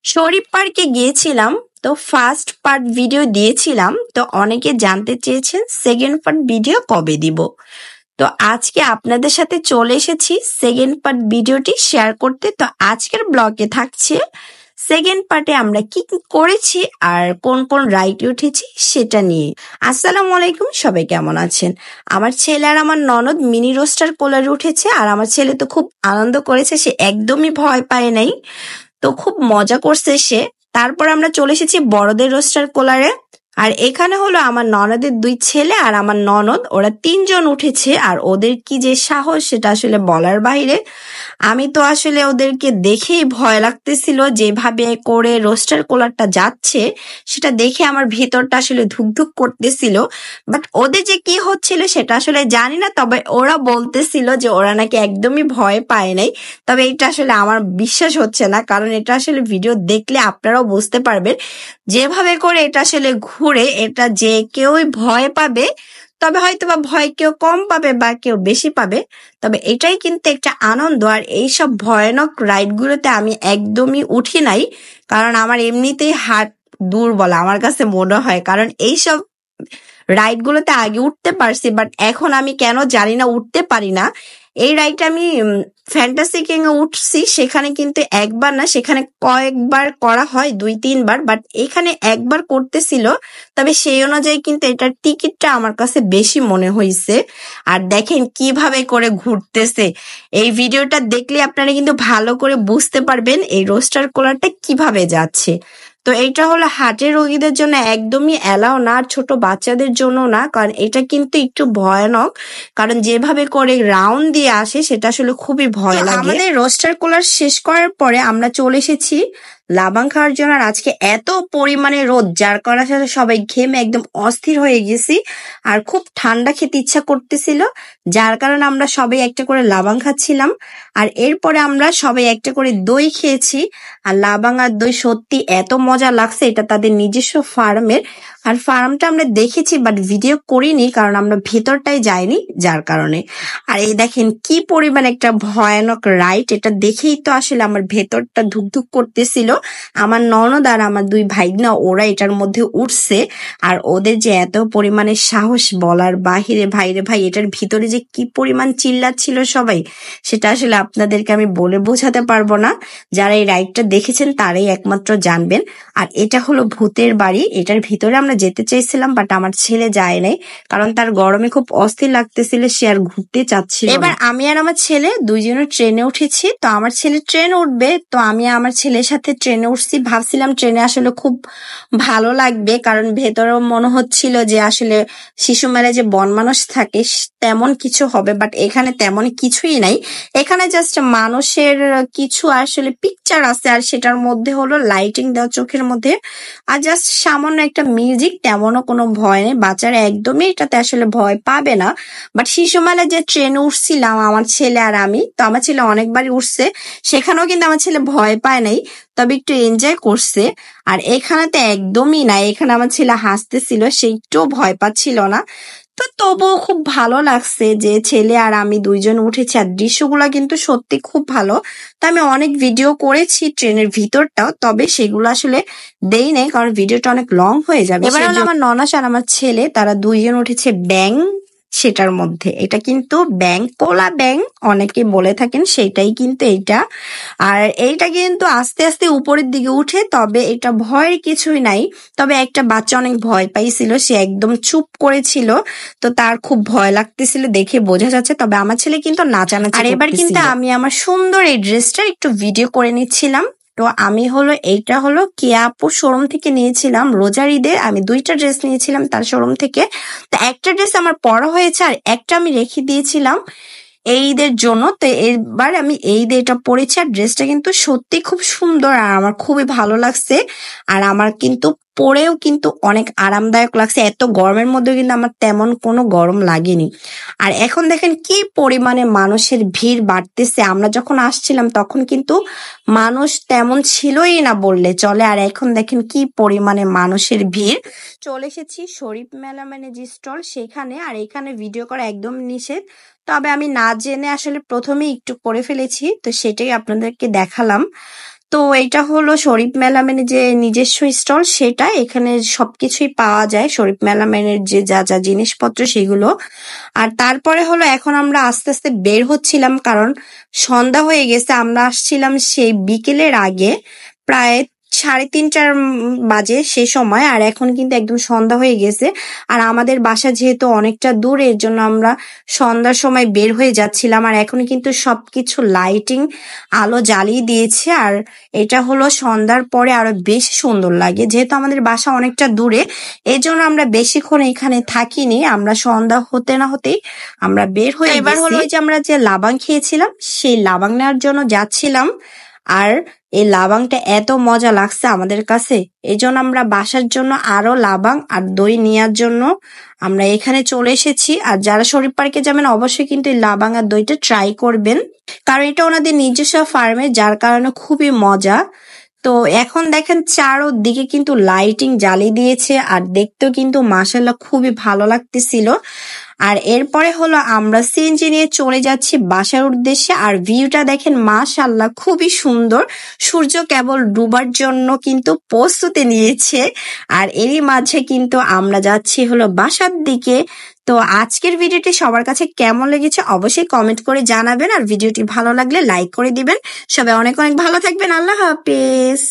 শরীফ পার্কে গিয়েছিলাম। তো ফার্স্ট পার্ট ভিডিও দিয়েছিলাম, তো অনেকে জানতে চেয়েছেন সেকেন্ড পার্ট ভিডিও কবে দিব। তো আজকে আপনাদের সাথে চলে এসেছি সেকেন্ড পার্ট ভিডিওটি শেয়ার করতে। তো আজকের ব্লগে থাকছে সেকেন্ড পার্টে আমরা কি কি করেছি আর কোন কোন রাইডে উঠেছি সেটা নিয়ে। আসসালামু আলাইকুম, সবাই কেমন আছেন? আমার ছেলে আর আমার ননদ মিনি রোস্টার কোলারে উঠেছে, আর আমার ছেলে তো খুব আনন্দ করেছে, সে একদমই ভয় পায় নাই। তো খুব মজা করছে সে। তারপর আমরা চলে এসেছি বড়দের রোস্টার কোলারে। আর এখানে হলো আমার ননদের দুই ছেলে আর আমার ননদ, ওরা তিনজন উঠেছে। আর ওদের কি যে সাহস সেটা আসলে বলার বাইরে। আমি তো আসলে ওদেরকে দেখেই ভয় লাগতেছিল, যেভাবে করে রোস্টার কোলারটা যাচ্ছে সেটা দেখে আমার ভিতরটা আসলে ধুকধুক করতেছিল। বাট ওদের যে কি হচ্ছিল সেটা আসলে জানি না, তবে ওরা বলতেছিল যে ওরা নাকি একদমই ভয় পায় নাই। তবে এটা আসলে আমার বিশ্বাস হচ্ছে না, কারণ এটা আসলে ভিডিও দেখলে আপনারাও বুঝতে পারবেন যেভাবে করে এটা আসলে ঘুরে, এটা যে কেউই ভয় পাবে। তবে হয়তো বা ভয় কেউ কম পাবে বা কেউ বেশি পাবে, তবে এটাই কিন্তু একটা আনন্দ। আর এইসব ভয়ানক রাইড গুলোতে আমি একদমই উঠি নাই, কারণ আমার এমনিতেই হার্ট দুর্বল আমার কাছে মনে হয়। কারণ এইসব রাইড গুলোতে আগে উঠতে পারছি, বাট এখন আমি কেন জানি না উঠতে পারি না। এই রাইডটা আমি ফ্যান্টাসি কিং এ উঠছি, সেখানে কিন্তু একবার না, সেখানে কয়েকবার করা হয়, 2-3 বার, বাট এখানে একবার করতেছিল। তবে সেই অনুযায়ী কিন্তু এটার টিকিটটা আমার কাছে বেশি মনে হয়েছে। আর দেখেন কিভাবে করে ঘুরতেছে, এই ভিডিওটা দেখলে আপনারা কিন্তু ভালো করে বুঝতে পারবেন এই রোস্টার কোলারটা কিভাবে যাচ্ছে। তো এটা হলো হার্টের রোগীদের জন্য একদমই অ্যালাউ না, আর ছোট বাচ্চাদের জন্য না, কারণ এটা কিন্তু একটু ভয়ানক। কারণ যেভাবে করে রাউন্ড দিয়ে আসে সেটা আসলে খুবই ভয় লাগে। আমাদের রোস্টার কোলার শেষ করার পরে আমরা চলে এসেছি লাবাং খাওয়ার জন্য। আর আজকে এত পরিমাণে রোদ, যার কারণে আসলে সবাই ঘেমে একদম অস্থির হয়ে গেছি, আর খুব ঠান্ডা খেতে ইচ্ছা করতেছিল, যার কারণে আমরা সবাই একটা করে লাবাং খাচ্ছিলাম। আর এরপরে আমরা সবাই একটা করে দই খেয়েছি। আর লাবাং আর দই সত্যি এত মজা লাগছে, এটা তাদের নিজস্ব ফার্মের। আর ফার্মটা আমরা দেখেছি বাট ভিডিও করিনি, কারণ আমরা ভেতরটাই যাইনি যার কারণে। আর এই দেখেন কি পরিমাণ একটা ভয়ানক রাইড, এটা দেখেই তো আসলে আমার ভেতরটা ধুকধুক করতেছিল। আমার ননদ আর আমার দুই ভাইগনা ওরা এটার মধ্যে উঠছে, আর ওদের যে এত পরিমাণে সাহস বলার বাহিরে। ভাইরে ভাই, এটার ভিতরে যে কি পরিমাণ চিল্লাচ্ছিল সবাই, সেটা আসলে আপনাদেরকে আমি বলে বোঝাতে পারবো না। যারা এই রাইডটা দেখেছেন তারাই একমাত্র জানবেন। আর এটা হলো ভূতের বাড়ি, এটার ভিতরে আমরা যেতে চাইছিলাম বাট আমার ছেলে যায় নাই, কারণ তার গরমে খুব অস্থির লাগতেছিল, সে আর ঘুরতে চাচ্ছিল না। এবার আমি আর আমার ছেলে দুইজনের ট্রেনে উঠেছি। তো আমার ছেলে ট্রেন উঠবে, তো আমি আমার ছেলের সাথে ট্রেনে উঠছি। ভাবছিলাম ট্রেনে আসলে খুব ভালো লাগবে, কারণ ভেতরেও মনে হচ্ছিল যে আসলে শিশু মেলায় যে বন মানুষ থাকে তেমন কিছু হবে, বাট এখানে তেমন কিছুই নাই। এখানে জাস্ট মানুষের কিছু আসলে পিকচার আছে, আর সেটার মধ্যে হলো লাইটিং দেওয়া চোখের মধ্যে, আর জাস্ট সামান্য একটা মিউজিক, তেমনও কোনো ভয় নেই। বাচ্চারা একদমই এটাতে আসলে ভয় পাবে না। বাট শিশু মেলায় যে ট্রেনে উঠছিলাম আমার ছেলে আর আমি, তো আমার ছেলে অনেকবারই উঠছে, সেখানেও কিন্তু আমার ছেলে ভয় পায় নাই, তবে একটু এনজয় করছে। আর এখানে তো একদমই না, এখানে আমার ছেলে হাসতেছিল, সে একটুও ভয় পাচ্ছিল না। তো তবুও খুব ভালো লাগছে যে ছেলে আর আমি দুইজন উঠেছি, আর দৃশ্যগুলো কিন্তু সত্যি খুব ভালো। তো আমি অনেক ভিডিও করেছি ট্রেনের ভিতরটাও, তবে সেগুলো আসলে দেই নাই, কারণ ভিডিওটা অনেক লং হয়ে যাবে। এবার হলো আমার ননাস আর আমার ছেলে, তারা দুইজন উঠেছে ব্যাং সেটার মধ্যে। এটা কিন্তু ব্যাং, কোলা ব্যাং অনেকে বলে থাকেন, সেটাই কিন্তু এইটা। আর এইটা কিন্তু আস্তে আস্তে উপরের দিকে উঠে, তবে এটা ভয়ের কিছুই নাই। তবে একটা বাচ্চা অনেক ভয় পাইছিল, সে একদম চুপ করেছিল, তো তার খুব ভয় লাগতেছিল দেখে বোঝা যাচ্ছে। তবে আমার ছেলে কিন্তু নাচানাচি। আর এবার কিন্তু আমি আমার সুন্দর এই ড্রেসটা একটু ভিডিও করে নিচ্ছিলাম। তো আমি হলো এইটা হলো কেয়া আপুর শোরুম থেকে নিয়েছিলাম রোজার ঈদে। আমি দুইটা ড্রেস নিয়েছিলাম তার শোরুম থেকে। তো একটা ড্রেস আমার পরা হয়েছে, আর একটা আমি রেখে দিয়েছিলাম এই ঈদের জন্য। তো এবার আমি এই ঈদে এটা পরেছি, আর ড্রেসটা কিন্তু সত্যি খুব সুন্দর, আর আমার খুবই ভালো লাগছে। আর আমার কিন্তু পরেও কিন্তু অনেক আরামদায়ক লাগছে, এত গরমের মধ্যে কিন্তু আমার তেমন কোনো গরম লাগেনি। আর এখন দেখেন কি পরিমাণে মানুষের ভিড় বাড়তেছে। আমরা যখন আসছিলাম তখন কিন্তু মানুষ তেমন ছিলই না বললে চলে, আর এখন দেখেন কি পরিমাণে মানুষের ভিড়। চলে এসেছি শরীফ মেলা মানে যে স্টল সেখানে, আর এখানে ভিডিও করা একদম নিষেধ, তবে আমি না জেনে আসলে প্রথমেই একটু করে ফেলেছি, তো সেটাই আপনাদেরকে দেখালাম। তো এটা হলো শরীফ মেলামেনের যে নিজস্ব স্টল, সেটা এখানে সবকিছুই পাওয়া যায়, শরীফ মেলামেনের যে যা যা জিনিসপত্র সেগুলো। আর তারপরে হলো এখন আমরা আস্তে আস্তে বের হচ্ছিলাম, কারণ সন্ধ্যা হয়ে গেছে। আমরা আসছিলাম সেই বিকেলের আগে, প্রায় 3:30 বাজে সে সময়, আর এখন কিন্তু একদম সন্ধ্যা হয়ে গেছে। আর আমাদের বাসা যেহেতু অনেকটা দূরে, এর জন্য আমরা সন্ধ্যার সময় বের হয়ে যাচ্ছিলাম। আর এখন কিন্তু সবকিছু লাইটিং আলো জ্বালিয়ে দিয়েছে, আর এটা হলো সন্ধ্যার পরে আরো বেশি সুন্দর লাগে। যেহেতু আমাদের বাসা অনেকটা দূরে, এই জন্য আমরা বেশিক্ষণ এখানে থাকিনি, আমরা সন্ধ্যা হতে না হতেই আমরা বের হয়ে গেছি। এবার হলো ওই যে আমরা যে লাবাং খেয়েছিলাম, সেই লাবাং নেওয়ার জন্য যাচ্ছিলাম। আর এই লাবাংটা এত মজা লাগছে আমাদের কাছে, এই জন্য আমরা বাসার জন্য আরো লাবাং আর দই নেওয়ার জন্য আমরা এখানে চলে এসেছি। আর যারা শরীফ পার্কে যাবেন অবশ্যই কিন্তু এই লাবাং আর দইটা ট্রাই করবেন, কারণ এটা ওনাদের নিজস্ব ফার্মে, যার কারণে খুবই মজা। তো এখন দেখেন চারদিকে কিন্তু লাইটিং জ্বালিয়ে দিয়েছে, আর দেখতেও কিন্তু মাশাআল্লাহ খুবই ভালো লাগতেছিল। আর এরপরে হলো আমরা সিএনজি নিয়ে চলে যাচ্ছি বাসার উদ্দেশ্যে। আর ভিউটা দেখেন মাশাআল্লাহ খুবই সুন্দর, সূর্য কেবল ডুবার জন্য কিন্তু প্রস্তুতি নিয়েছে। আর এরই মাঝে কিন্তু আমরা যাচ্ছি হলো বাসার দিকে। তো আজকের ভিডিওটি সবার কাছে কেমন লেগেছে অবশ্যই কমেন্ট করে জানাবেন, আর ভিডিওটি ভালো লাগলে লাইক করে দিবেন। সবাই অনেক অনেক ভালো থাকবেন। আল্লাহ হাফেজ।